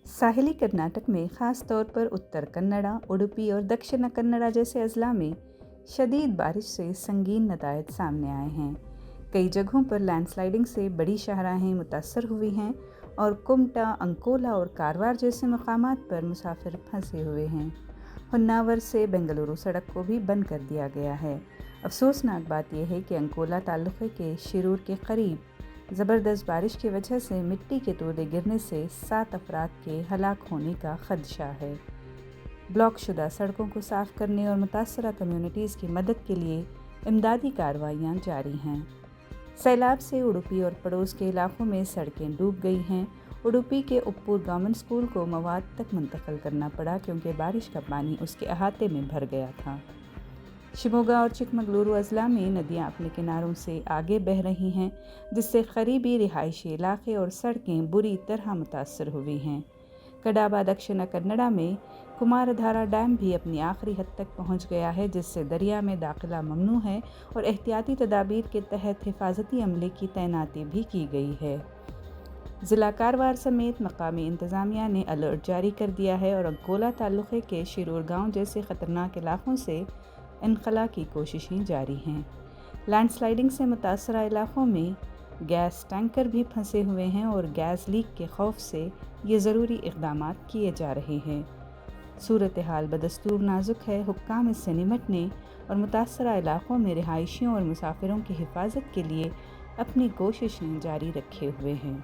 साहिली कर्नाटक में ख़ास तौर पर उत्तर कन्नड़ा, उडुपी और दक्षिण कन्नड़ा जैसे अजला में शदीद बारिश से संगीन नतायज सामने आए हैं। कई जगहों पर लैंडस्लाइडिंग से बड़ी शाहराहें मुतासर हुई हैं और कुमटा, अंकोला और कारवार जैसे मकामात पर मुसाफिर फंसे हुए हैं। होन्नावर से बेंगलुरु सड़क को भी बंद कर दिया गया है। अफसोसनाक बात यह है कि अंकोला तालुक़े के शिरूर के करीब ज़बरदस्त बारिश की वजह से मिट्टी के तोड़े गिरने से 7 अफराद के हलाक होने का खदशा है। ब्लॉक शुदा सड़कों को साफ़ करने और मुतासरा कम्युनिटीज़ की मदद के लिए इमदादी कार्रवाइयाँ जारी हैं। सैलाब से उडुपी और पड़ोस के इलाकों में सड़कें डूब गई हैं। उडुपी के उप्पूर गवर्नमेंट स्कूल को मवाद तक मुंतकिल करना पड़ा क्योंकि बारिश का पानी उसके अहाते में भर गया था। शिमोगा और चिकमगलुरु अजला में नदियां अपने किनारों से आगे बह रही हैं, जिससे करीबी रिहायशी इलाके और सड़कें बुरी तरह मुतासर हुई हैं। कडाबा दक्षिण कन्नड़ा में कुमारधारा डैम भी अपनी आखिरी हद तक पहुंच गया है, जिससे दरिया में दाखिला ममनू है और एहतियाती तदाबीर के तहत हिफाजती अमले की तैनाती भी की गई है। ज़िला कारवार समेत मकामी इंतज़ामिया ने अलर्ट जारी कर दिया है और अंकोला तालुक़े के शिरूर गाँव जैसे ख़तरनाक इलाकों से इनखला की कोशिशें जारी हैं। लैंडस्लाइडिंग से मुतासरा इलाकों में गैस टैंकर भी फंसे हुए हैं और गैस लीक के खौफ से ये ज़रूरी इक़दामात किए जा रहे हैं। सूरत हाल बदस्तूर नाजुक है। हुक्काम इससे निमटने और मुतासरा इलाकों में रिहायशियों और मुसाफिरों की हिफाजत के लिए अपनी कोशिशें जारी रखे हुए हैं।